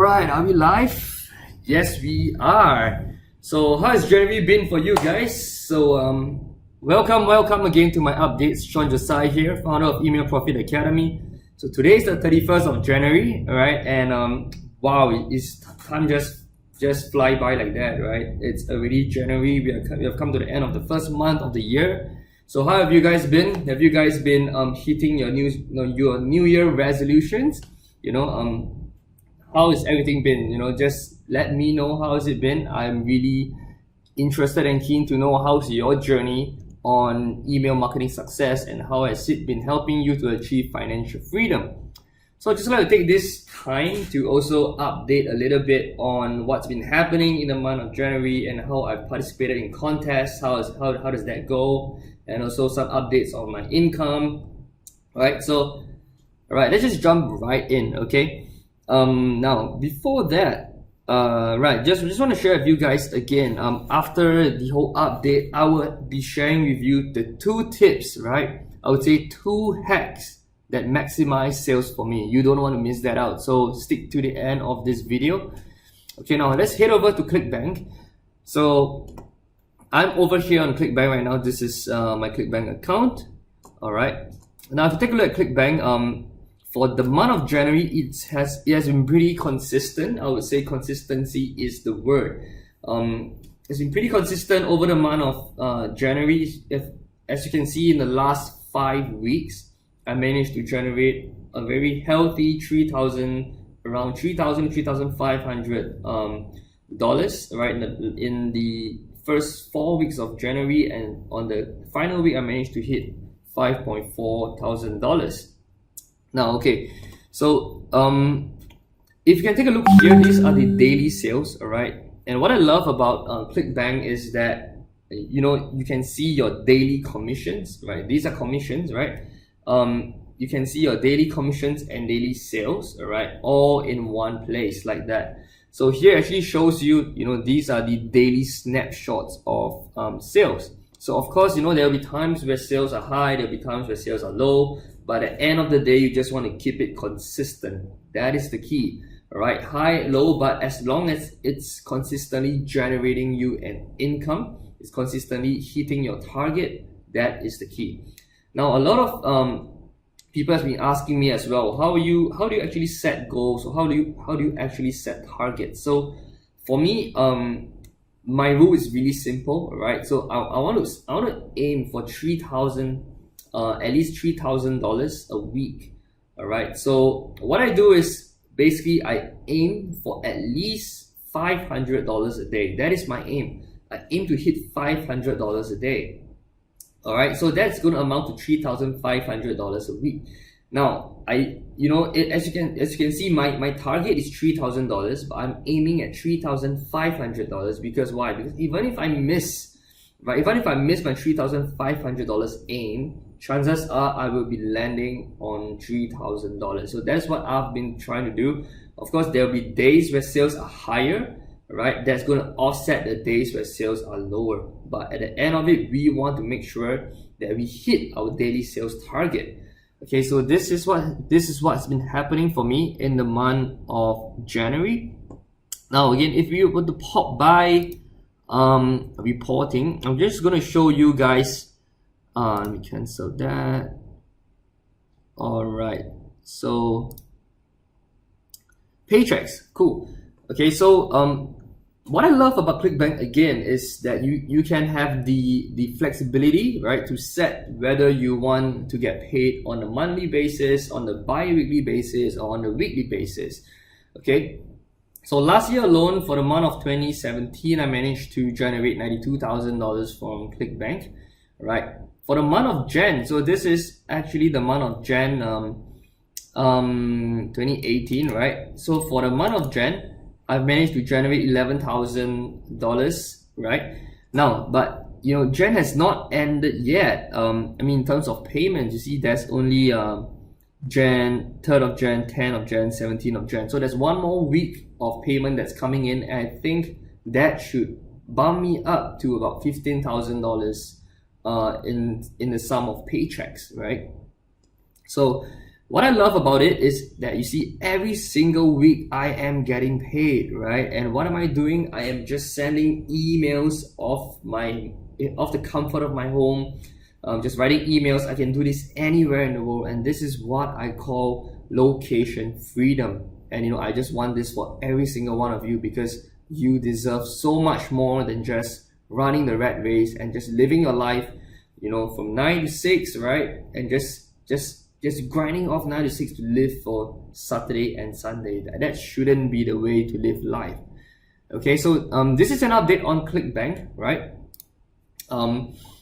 Alright, are we live? Yes, we are. So, how has January been for you guys? So, welcome again to my updates. Sean Josiah here, founder of Email Profit Academy. So, today is the 31st of January, alright? And wow, it's time just fly by like that, right? It's already January. We have come to the end of the first month of the year. So, how have you guys been? Have you guys been hitting your New Year resolutions? How has everything been? Just let me know how has it been. I'm really interested and keen to know how's your journey on email marketing success and how has it been helping you to achieve financial freedom. So I just like to take this time to also update a little bit on what's been happening in the month of January and how I've participated in contests, how does that go, and also some updates on my income. Alright, so let's just jump right in, okay? Now before that, just want to share with you guys again. After the whole update, I will be sharing with you the 2 tips, right? I would say 2 hacks that maximize sales for me. You don't want to miss that out. So stick to the end of this video. Okay, now let's head over to Clickbank. So I'm over here on Clickbank right now. This is my Clickbank account. All right. Now if you take a look at Clickbank, for the month of January, it has been pretty consistent. I would say consistency is the word. It's been pretty consistent over the month of January. As you can see, in the last 5 weeks, I managed to generate a very healthy around $3,500 dollars, right? In the first 4 weeks of January, and on the final week, I managed to hit $5,400. Now, okay, so if you can take a look here, these are the daily sales, all right? And what I love about Clickbank is that you can see your daily commissions, right? These are commissions, right? You can see your daily commissions and daily sales, all right, all in one place like that. So here actually shows you, these are the daily snapshots of sales. So of course, there'll be times where sales are high, there'll be times where sales are low. But at the end of the day, you just want to keep it consistent. That is the key, all right? High, low, but as long as it's consistently generating you an income, it's consistently hitting your target, that is the key. Now, a lot of people have been asking me as well, how do you actually set goals, or how do you actually set targets? So for me, my rule is really simple, right? So I want to aim for at least $3,000 a week. All right. So what I do is basically I aim for at least $500 a day. That is my aim. I aim to hit $500 a day. All right. So that's going to amount to $3,500 a week. Now as you can see, my target is $3,000, but I'm aiming at $3,500 because why? Because even if I miss my $3,500 aim, chances are I will be landing on $3,000. So that's what I've been trying to do. Of course, there'll be days where sales are higher, right? That's going to offset the days where sales are lower. But at the end of it, we want to make sure that we hit our daily sales target. Okay, so this is what's been happening for me in the month of January. Now again, if you were to pop by reporting, I'm just going to show you guys. Let me cancel that. All right, so paychecks, cool. Okay, so what I love about Clickbank again is that you can have the flexibility, right, to set whether you want to get paid on a monthly basis, on the bi-weekly basis, or on a weekly basis. Okay. So last year alone, for the month of 2017, I managed to generate $92,000 from Clickbank, right? For the month of Jan, so this is actually the month of Jan 2018, right? So for the month of Jan, I've managed to generate $11,000, right? Now, but Jan has not ended yet. In terms of payments, you see there's only Jan, 3rd of Jan, 10th of Jan, 17th of Jan. So there's one more week of payment that's coming in, and I think that should bump me up to about $15,000 in the sum of paychecks, right? So what I love about it is that you see every single week I am getting paid, right? And what am I doing? I am just sending emails off the comfort of my home, just writing emails. I can do this anywhere in the world, and this is what I call location freedom. And I just want this for every single one of you, because you deserve so much more than just running the rat race and just living your life, from 9 to 6, right? And just grinding off 9 to 6 to live for Saturday and Sunday. That shouldn't be the way to live life. Okay, so this is an update on Clickbank, right?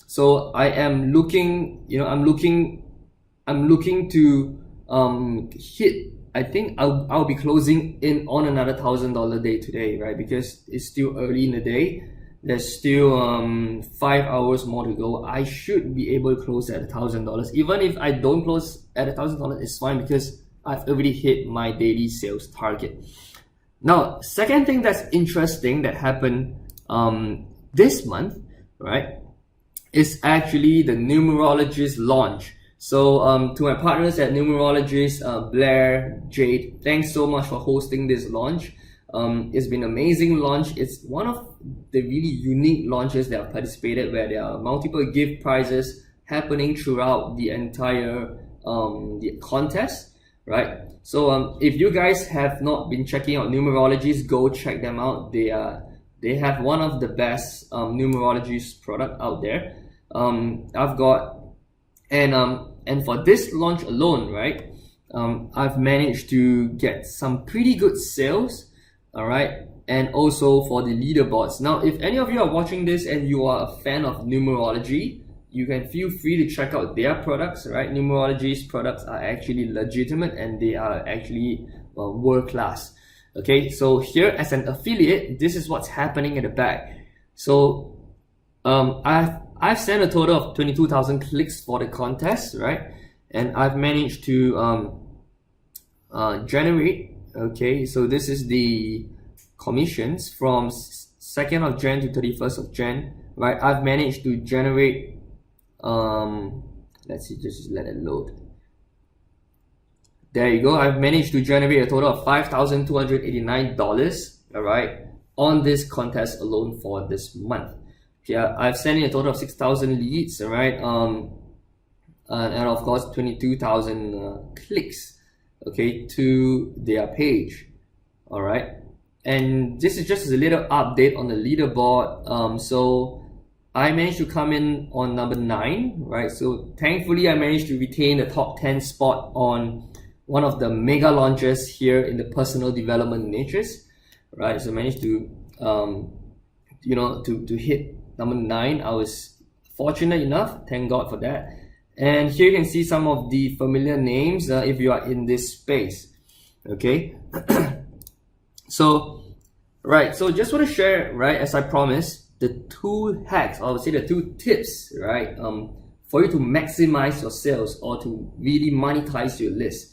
So I am looking, I'm looking to hit. I think I'll be closing in on another $1,000 day today, right? Because it's still early in the day. There's still 5 hours more to go. I should be able to close at $1,000. Even if I don't close at $1,000, it's fine, because I've already hit my daily sales target. Now, second thing that's interesting that happened this month, right, is actually the numerologist launch. So to my partners at Numerologist, Blair, Jade, thanks so much for hosting this launch. It's been an amazing launch. It's one of the really unique launches that I've participated, where there are multiple gift prizes happening throughout the entire the contest, right? So if you guys have not been checking out Numerologist, go check them out. They have one of the best numerologist product out there. I've got and for this launch alone, right, I've managed to get some pretty good sales, all right, and also for the leaderboards. Now, if any of you are watching this and you are a fan of numerology, you can feel free to check out their products, right? Numerology's products are actually legitimate, and they are actually world class. Okay, so here as an affiliate, this is what's happening at the back. So I've sent a total of 22,000 clicks for the contest, right? And I've managed to generate, okay, so this is the commissions from 2nd of Jan to 31st of Jan, right? I've managed to generate, let's see, just let it load. There you go. I've managed to generate a total of $5,289, all right, on this contest alone for this month. Yeah, I've sent in a total of 6,000 leads, all right, and of course 22,000 clicks, okay, to their page, all right. And this is just a little update on the leaderboard. So I managed to come in on number 9, right? So thankfully I managed to retain the top 10 spot on one of the mega launches here in the personal development niches, right? So I managed to to hit number 9. I was fortunate enough, thank God for that. And here you can see some of the familiar names if you are in this space, okay. So just want to share, right, as I promised, the 2 hacks, or I would say the 2 tips, right, for you to maximize your sales or to really monetize your list.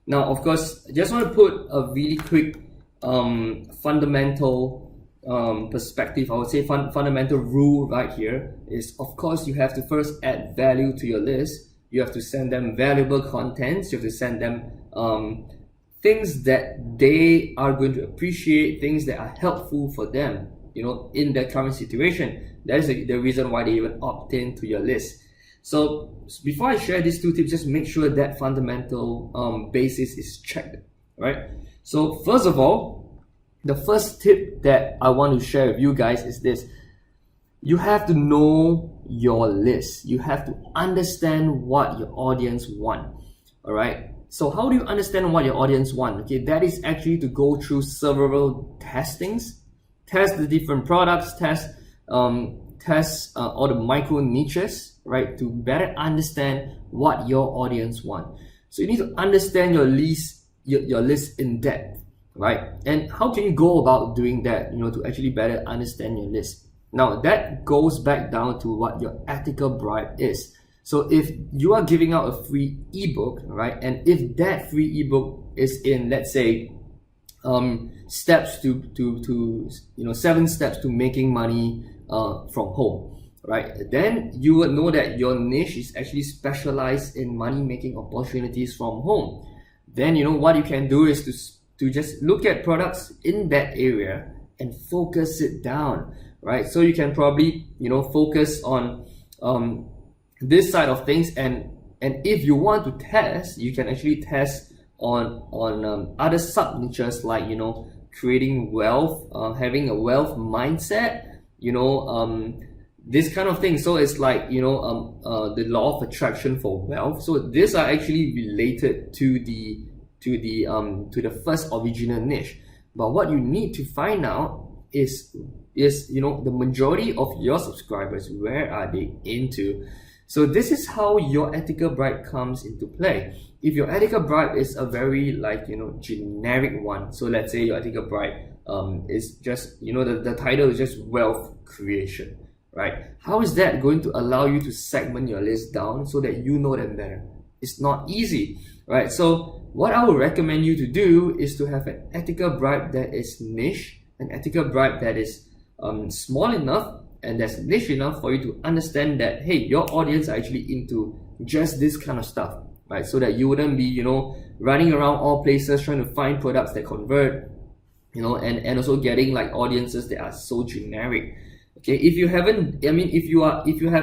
Now, of course, I just want to put a really quick fundamental perspective. I would say fundamental rule right here is, of course, you have to first add value to your list. You have to send them valuable contents. You have to send them things that they are going to appreciate, things that are helpful for them, in their current situation. That is the reason why they even opt in to your list. So before I share these 2 tips, just make sure that fundamental basis is checked, right? So first of all, the first tip that I want to share with you guys is this. You have to know your list. You have to understand what your audience want, all right? So how do you understand what your audience want? Okay, that is actually to go through several testings, test the different products, test all the micro niches, right, to better understand what your audience want. So you need to understand your list in depth, right? And how can you go about doing that, to actually better understand your list? Now that goes back down to what your ethical bribe is. So if you are giving out a free ebook, right, and if that free ebook is in, let's say, steps to 7 steps to making money from home, right? Then you would know that your niche is actually specialized in money making opportunities from home. Then what you can do is to just look at products in that area and focus it down, right? So you can probably focus on this side of things, and if you want to test, you can actually test on other sub niches, like creating wealth, having a wealth mindset, this kind of thing. So it's like the law of attraction for wealth. So these are actually related to the first original niche. But what you need to find out is the majority of your subscribers, where are they into? So this is how your ethical bribe comes into play. If your ethical bribe is a very generic one, so let's say your ethical bribe is just the title is just wealth creation, right? How is that going to allow you to segment your list down so that you know them better? It's not easy, right? So what I would recommend you to do is to have an ethical bribe that is niche, an ethical bribe that is small enough and that's niche enough for you to understand that, hey, your audience are actually into just this kind of stuff, right? So that you wouldn't be running around all places trying to find products that convert, and also getting like audiences that are so generic. Okay, if you have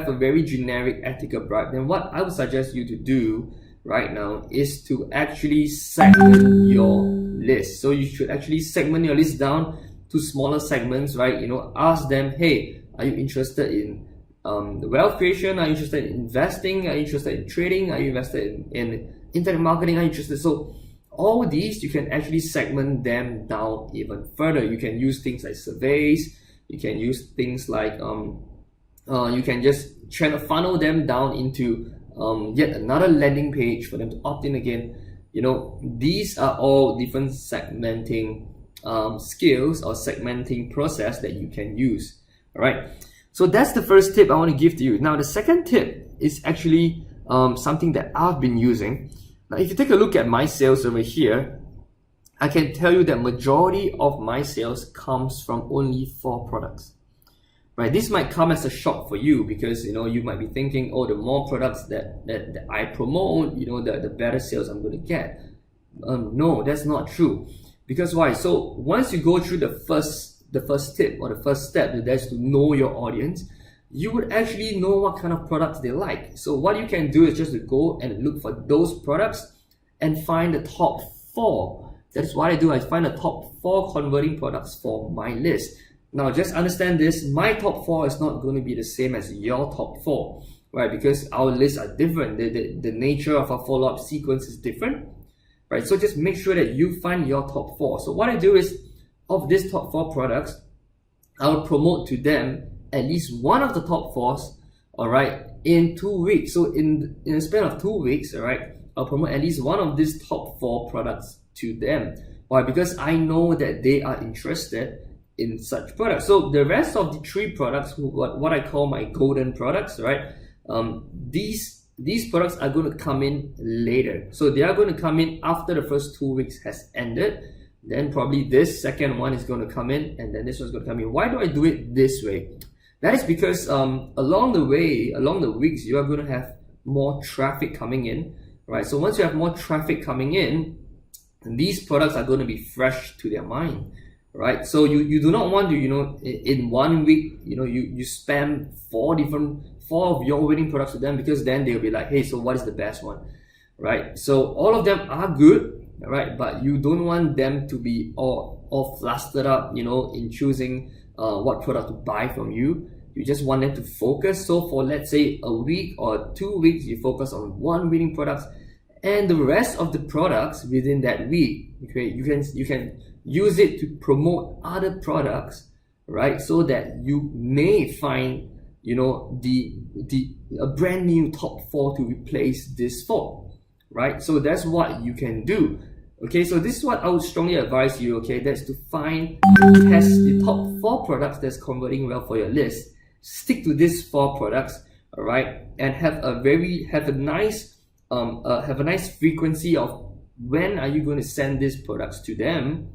a very generic ethical bribe, then what I would suggest you to do right now is to actually segment your list. So you should actually segment your list down to smaller segments, right? Ask them, hey, are you interested in wealth creation? Are you interested in investing? Are you interested in trading? Are you interested in internet marketing? Are you interested? So all these, you can actually segment them down even further. You can use things like surveys. You can use things like you can just try to funnel them down into yet another landing page for them to opt in again. These are all different segmenting skills or segmenting process that you can use. All right, so that's the first tip I want to give to you. Now the second tip is actually something that I've been using. Now if you take a look at my sales over here, I can tell you that majority of my sales comes from only 4 products. Right, this might come as a shock for you because you might be thinking, oh, the more products that I promote, the better sales I'm going to get. No, that's not true. Because why? So once you go through the first tip or the first step, that's to know your audience, you would actually know what kind of products they like. So what you can do is just to go and look for those products and find the top 4. That's what I do. I find the top 4 converting products for my list. Now just understand this, my top 4 is not going to be the same as your top 4, right? Because our lists are different. The nature of our follow-up sequence is different, right? So just make sure that you find your top 4. So what I do is, of these top 4 products, I'll promote to them at least one of the top 4s, all right, in 2 weeks. So in a span of 2 weeks, all right, I'll promote at least one of these top 4 products to them. Why? Because I know that they are interested in such products. So the rest of the 3 products, what I call my golden products, right? These products are going to come in later. So they are going to come in after the first 2 weeks has ended. Then probably this second one is going to come in, and then this one's going to come in. Why do I do it this way? That is because along the weeks, you are going to have more traffic coming in, right? So once you have more traffic coming in, these products are going to be fresh to their mind, right? So you do not want to, in 1 week, you spam 4 of your winning products to them, because then they'll be like, hey, so what is the best one, right? So all of them are good, right? But you don't want them to be all flustered up, in choosing what product to buy from you. You just want them to focus. So for, let's say, a week or 2 weeks, you focus on 1 winning product, and the rest of the products within that week, okay, you can use it to promote other products, right? So that you may find, a brand new top 4 to replace this 4, right? So that's what you can do. Okay, so this is what I would strongly advise you, okay, that's to test the top 4 products that's converting well for your list. Stick to these 4 products, all right, and have a nice frequency of when are you going to send these products to them,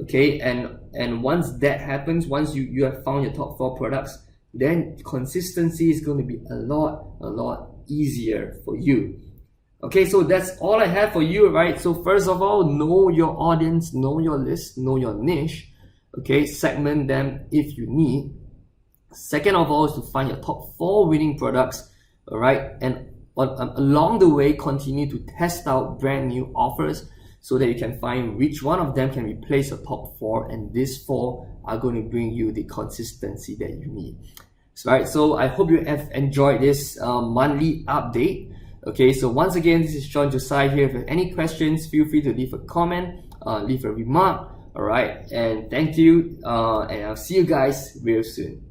okay, and once that happens, once you have found your top 4 products, then consistency is going to be a lot easier for you. Okay, so that's all I have for you, right? So first of all, know your audience, know your list, know your niche. Okay, segment them if you need. Second of all is to find your top 4 winning products, all right? And along the way, continue to test out brand new offers so that you can find which one of them can replace your top 4, and these 4 are going to bring you the consistency that you need. Right, so I hope you have enjoyed this monthly update. Okay, so once again, this is Sean Josiah here. If you have any questions, feel free to leave a comment, leave a remark. All right, and thank you, and I'll see you guys real soon.